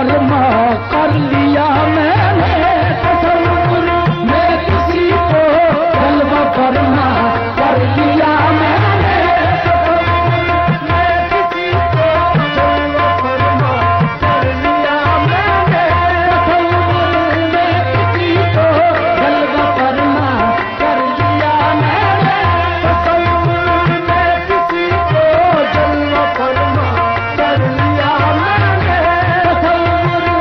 फरमा कर लिया मैंने तसव्वुर में किसी को जलवा फरमा कर लिया मैंने तसव्वुर में किसी को जलवा फरमा कर लिया मैंने तसव्वुर में किसी को जलवा फरमा कर लिया मैंने तसव्वुर में किसी को जलवा फरमा कर लिया मैंने तसव्वुर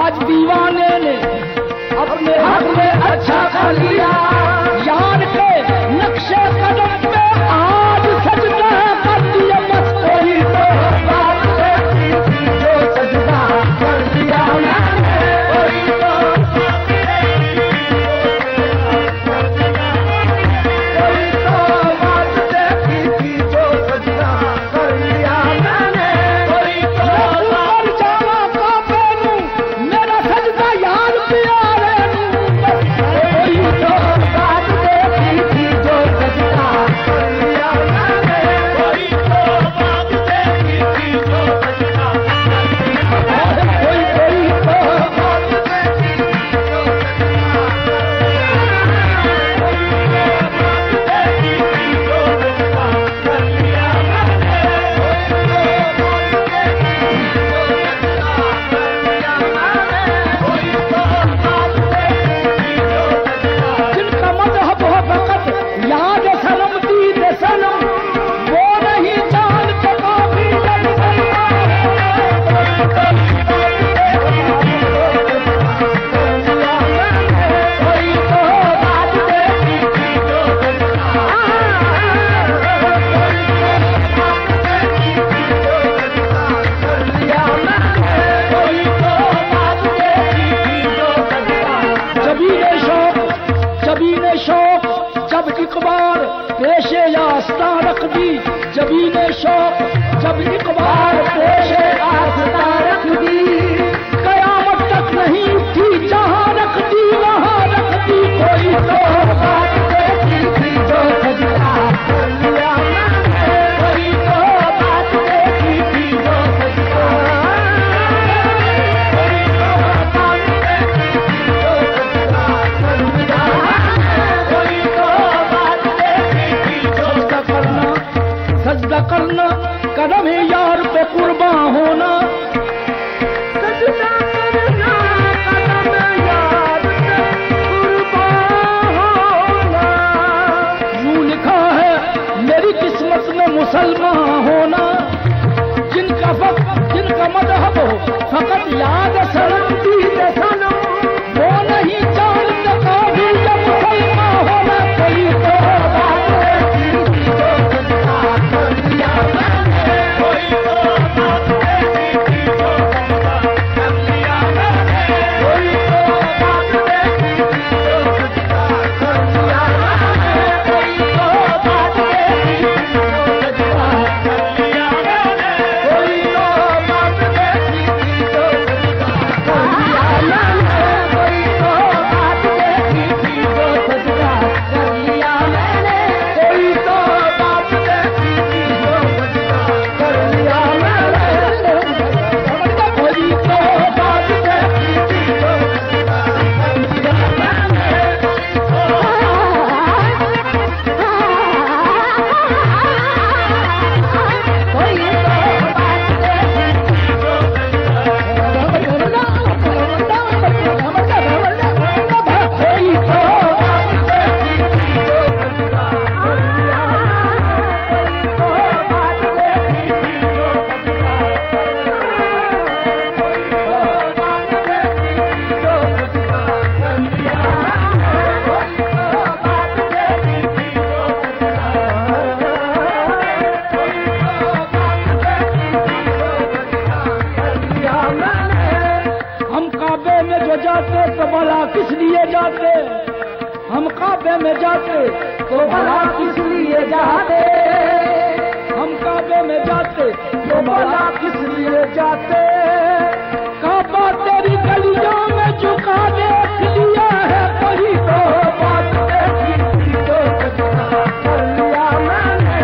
आज दीवाने ने अपने हाथ में अच्छा कर लिया, यार के नक्शे कदम पे आज सजदा कर दिया, बस कोई तो बात देखी थी जो सजदा कर दिया मैंने, कोई तो बात देखी थी जो सजदा कर दिया मैंने, कोई तो मर जावा काबे नूं मेरा सजदा यार प्यारे नूं, बस कोई तो बात देखी थी जो सजदा कर दिया मैंने, कोई तो बात देखी थी जो सजदा कर दिया, कोई तो बात देखी थी जो जिनका मजहब हो फकत याद सनम दीद सनम, वो नहीं जानते काफी जब कोई तो बात देखी थी जो जबीने शौक जब इकबार पेशे आस्था रख दी, जबीने शौक जब इकबार पेशे आस्था रख दी, कयामत तक नहीं उठी जहां रख दी वहां रख दी, कोई तो बात देखी थी जो सजदा कर लिया मैंने, कोई तो बात देखी थी जो सजदा, कोई तो बात देखी थी जो सजदा कर लिया मैंने, कोई तो बात देखी थी जो सजदा करना, सजदा करना कदम है यार पे कुर्बान होना, सजदा करना कदम यार पे कुर्बान होना, यूं लिखा है मेरी किस्मत में मुसलमान होना, जिनका मजहब हो फकत याद सनम दीद सनम, वो नहीं जानते काफी जब मुसलमान होना, कोई तो बात देखी थी जो सजदा कर दिया मैंने, कोई तो बात देखी थी जो सजदा कर दिया मैंने, कोई तो बात देखी थी जो सजदा कर दिया मैंने, कोई तो बात देखी थी जो सजदा कर दिया मैंने, कोई तो बात देखी थी जो सजदा कर दिया मैंने, कोई तो बात देखी थी जो सजदा कर लिया मैंने, कोई तो बात देखी थी जो सजदा कर लिया मैंने, कोई तो बात देखी थी जो सजदा कर लिया हम काबे में जो जाते तो भला किस लिए जाते, हम काबे में जाते तो भला किस लिए जाते, हम काबे में जाते तो भला किस लिए जाते, काबा तेरी गलियों में झुका देख लिया है, कोई तो बात देखी थी जो सजदा कर लिया मैंने,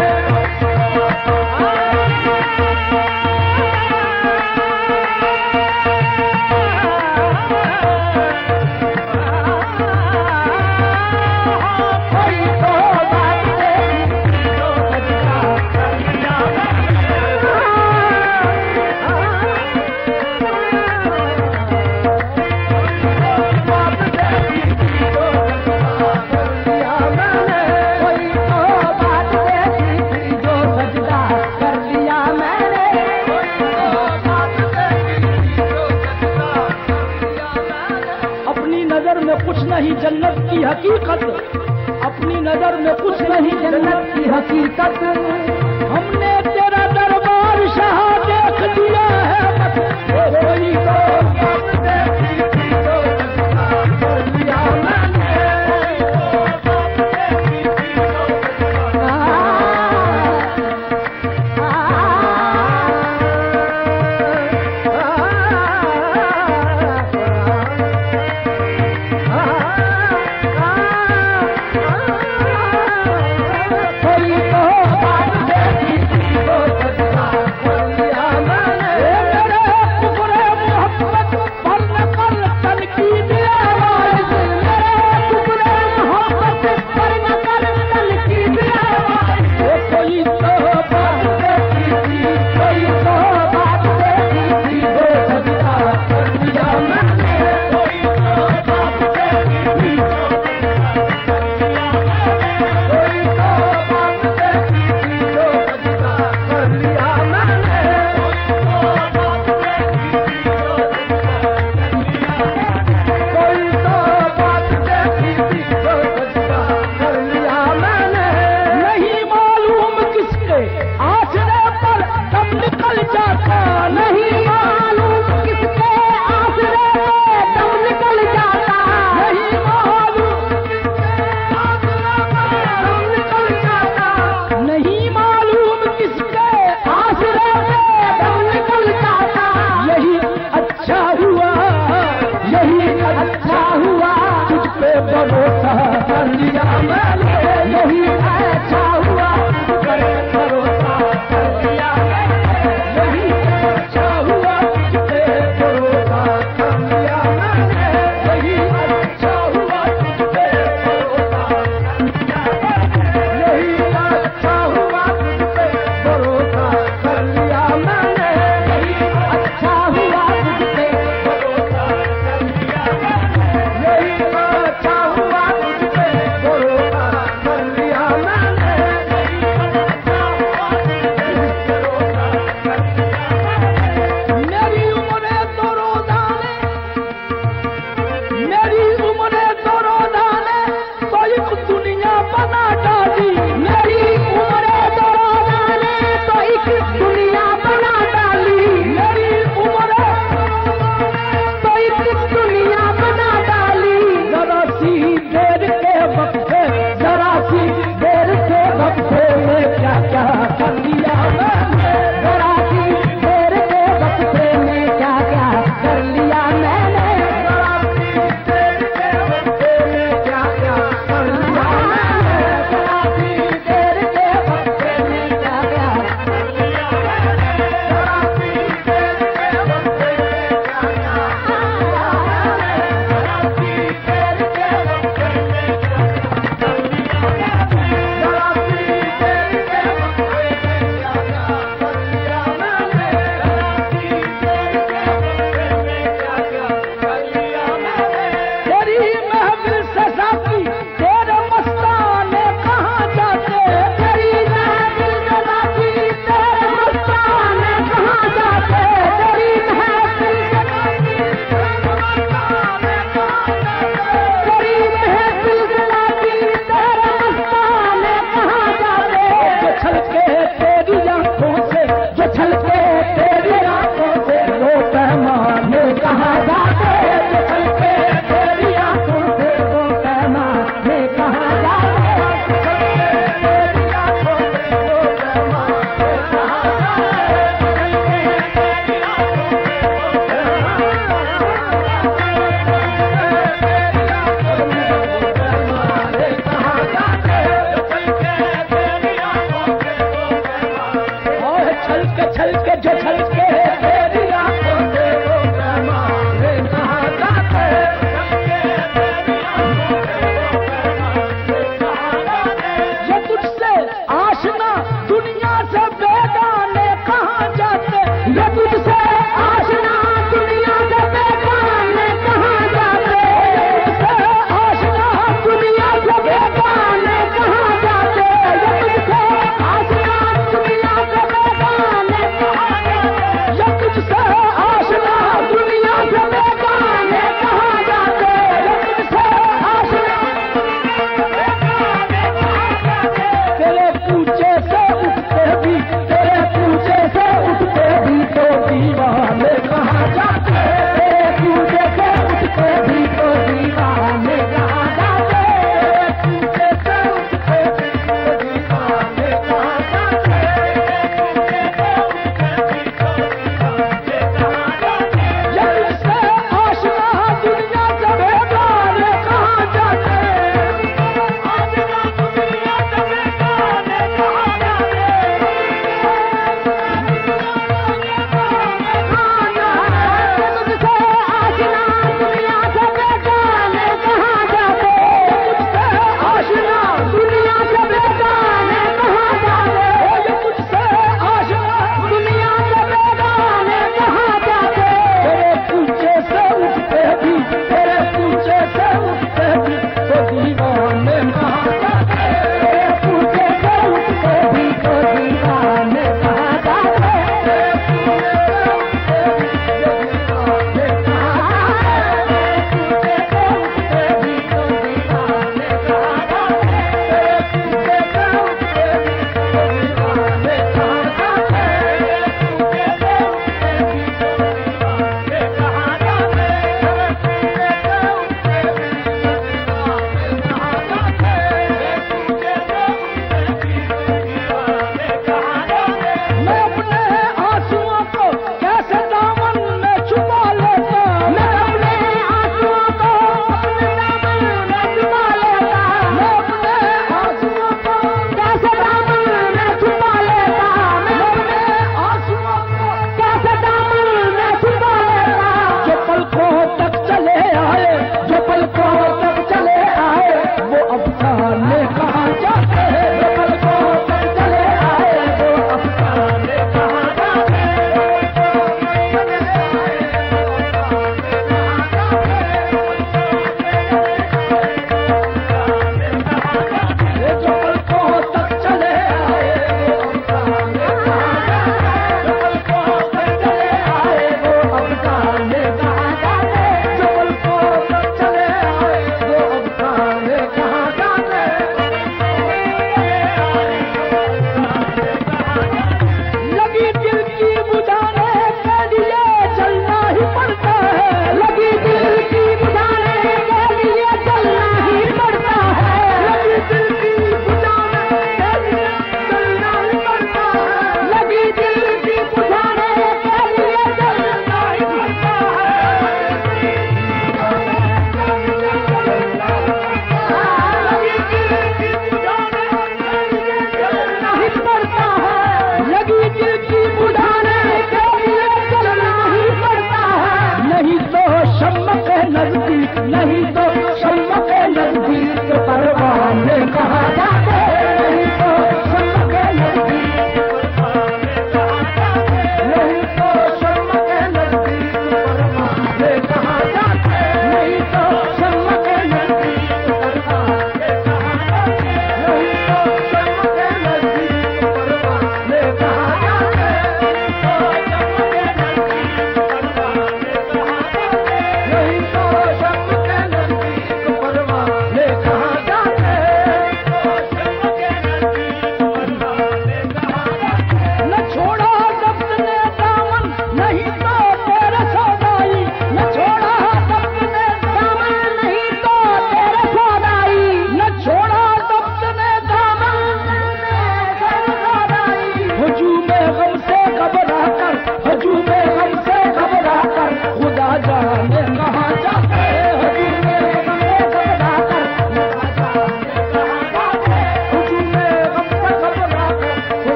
कोई तो बात देखी थी जो सजदा कर लिया मैंने, में कुछ नहीं जन्नत की हकीकत, अपनी नजर में कुछ नहीं जन्नत की हकीकत। हमने तेरा दरबार शाह देख लिया है, बस कोई तो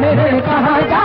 मेरे कहाँ जा